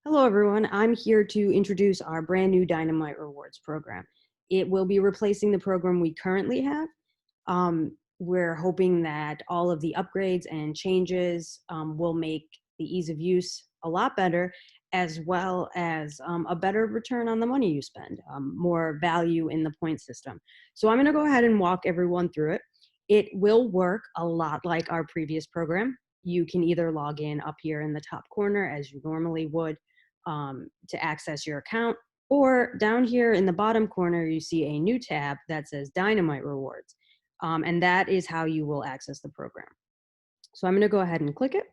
Hello, everyone. I'm here to introduce our brand new Dynamite Rewards Program. It will be replacing the program we currently have. We're hoping that all of the upgrades and changes will make the ease of use a lot better, as well as a better return on the money you spend, more value in the point system. So I'm going to go ahead and walk everyone through it. It will work a lot like our previous program. You can either log in up here in the top corner as you normally would to access your account. Or down here in the bottom corner, you see a new tab that says Dynamite Rewards. And that is how you will access the program. So I'm going to go ahead and click it.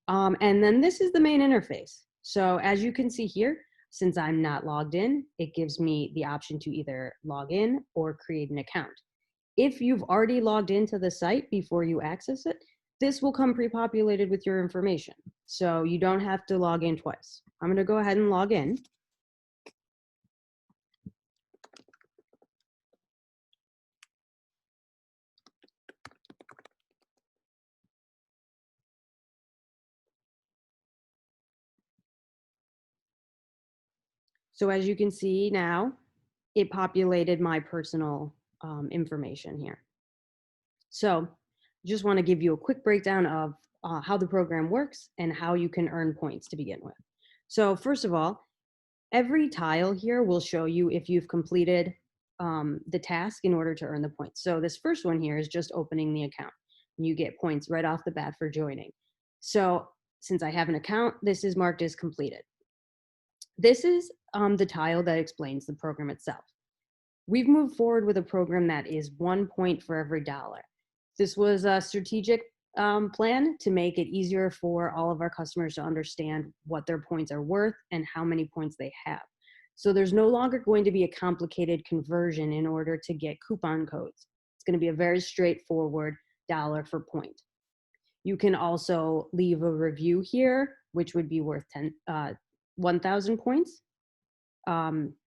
And then this is the main interface. So as you can see here, since I'm not logged in, it gives me the option to either log in or create an account. If you've already logged into the site before you access it, this will come pre-populated with your information. So you don't have to log in twice. I'm going to go ahead and log in. So as you can see now, it populated my personal information here. So just want to give you a quick breakdown of how the program works and how you can earn points to begin with. So first of all, every tile here will show you if you've completed the task in order to earn the points. So this first one here is just opening the account. You get points right off the bat for joining. So since I have an account, this is marked as completed. This is the tile that explains the program itself. We've moved forward with a program that is 1 point for every dollar. This was a strategic plan to make it easier for all of our customers to understand what their points are worth and how many points they have. So there's no longer going to be a complicated conversion in order to get coupon codes. It's going to be a very straightforward dollar for point. You can also leave a review here, which would be worth 1,000 points.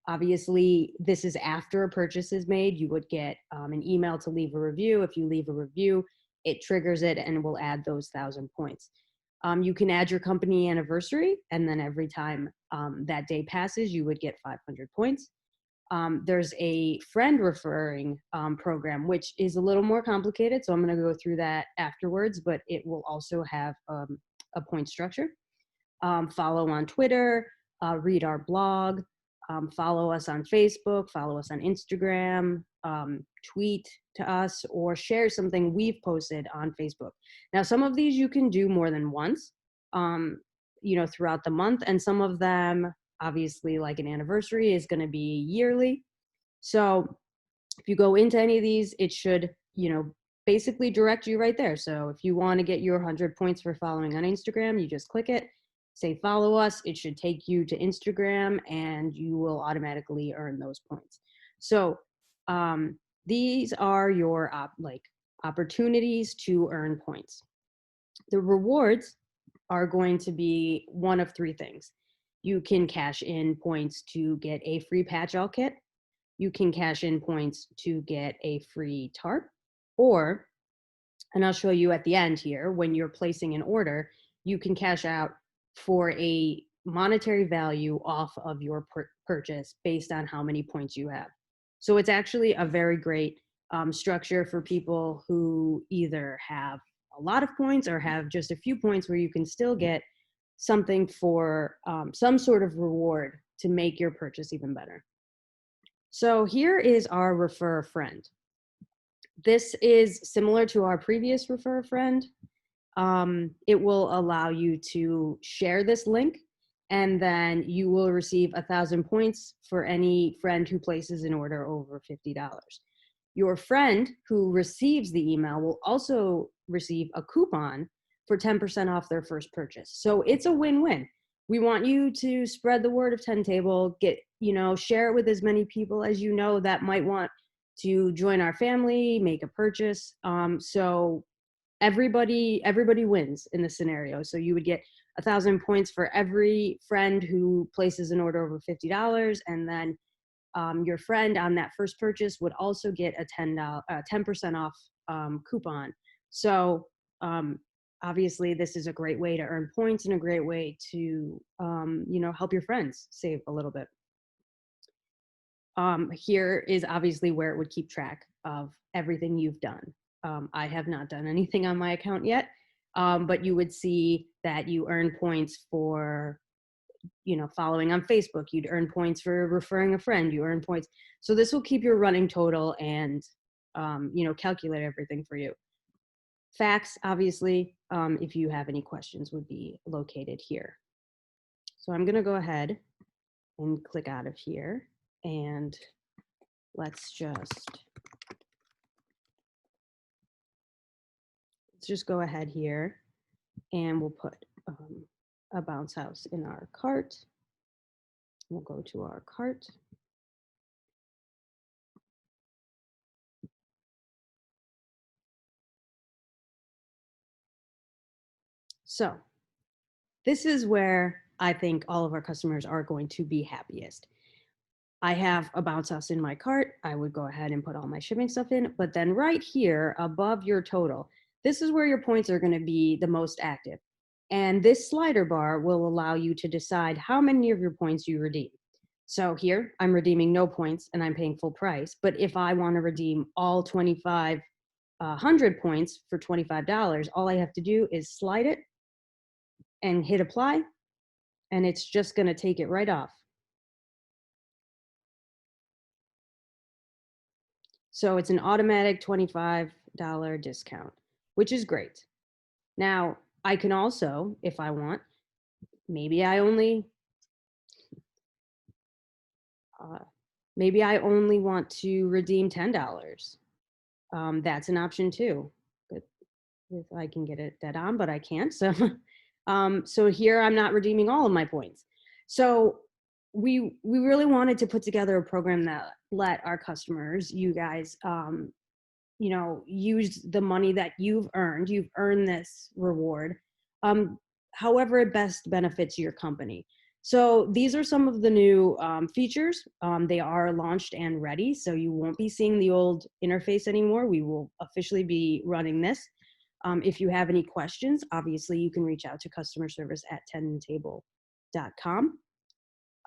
Obviously, this is after a purchase is made. You would get an email to leave a review. If you leave a review, it triggers it and will add those 1,000 points. You can add your company anniversary, and then every time that day passes, you would get 500 points. There's a friend referring program, which is a little more complicated, so I'm going to go through that afterwards, but it will also have a point structure. Follow on Twitter, read our blog, follow us on Facebook, follow us on Instagram, tweet to us, or share something we've posted on Facebook. Now, some of these you can do more than once, throughout the month, and some of them, obviously, like an anniversary, is going to be yearly. So if you go into any of these, it should, basically direct you right there. So if you want to get your 100 points for following on Instagram, you just click it, say follow us. It should take you to Instagram and you will automatically earn those points. So these are your opportunities to earn points. The rewards are going to be one of three things. You can cash in points to get a free patch-all kit. You can cash in points to get a free tarp, or, and I'll show you at the end here, when you're placing an order, you can cash out for a monetary value off of your purchase based on how many points you have. So it's actually a very great structure for people who either have a lot of points or have just a few points, where you can still get something for some sort of reward to make your purchase even better. So here is our refer a friend. This is similar to our previous refer a friend. It will allow you to share this link, and then you will receive 1,000 points for any friend who places an order over $50. Your friend who receives the email will also receive a coupon for 10% off their first purchase. So it's a win-win. We want you to spread the word of 10 Table, share it with as many people as you know that might want to join our family, make a purchase. So everybody wins in this scenario. So you would get 1,000 points for every friend who places an order over $50, and then your friend on that first purchase would also get a 10% off coupon. So Obviously, this is a great way to earn points and a great way to, help your friends save a little bit. Here is obviously where it would keep track of everything you've done. I have not done anything on my account yet, but you would see that you earn points for, following on Facebook. You'd earn points for referring a friend. You earn points. So this will keep your running total and, calculate everything for you. Facts, obviously, if you have any questions, would be located here. So I'm going to go ahead and click out of here, and let's just go ahead here, and we'll put a bounce house in our cart. We'll go to our cart. So this is where I think all of our customers are going to be happiest. I have a bounce house in my cart. I would go ahead and put all my shipping stuff in, but then right here above your total, this is where your points are going to be the most active. And this slider bar will allow you to decide how many of your points you redeem. So here I'm redeeming no points and I'm paying full price. But if I want to redeem all 2,500 points for $25, all I have to do is slide it and hit apply, and it's just going to take it right off. So it's an automatic $25 discount, which is great. Now, I can also, if I want, maybe I only want to redeem $10. That's an option too. But if I can get that on, but I can't. So, so here I'm not redeeming all of my points. So we really wanted to put together a program that let our customers, you guys, use the money that you've earned this reward, however it best benefits your company. So these are some of the new features. They are launched and ready, so you won't be seeing the old interface anymore. We will officially be running this. If you have any questions, obviously you can reach out to customer service at tentable.com.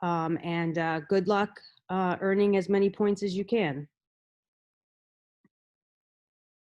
And good luck earning as many points as you can.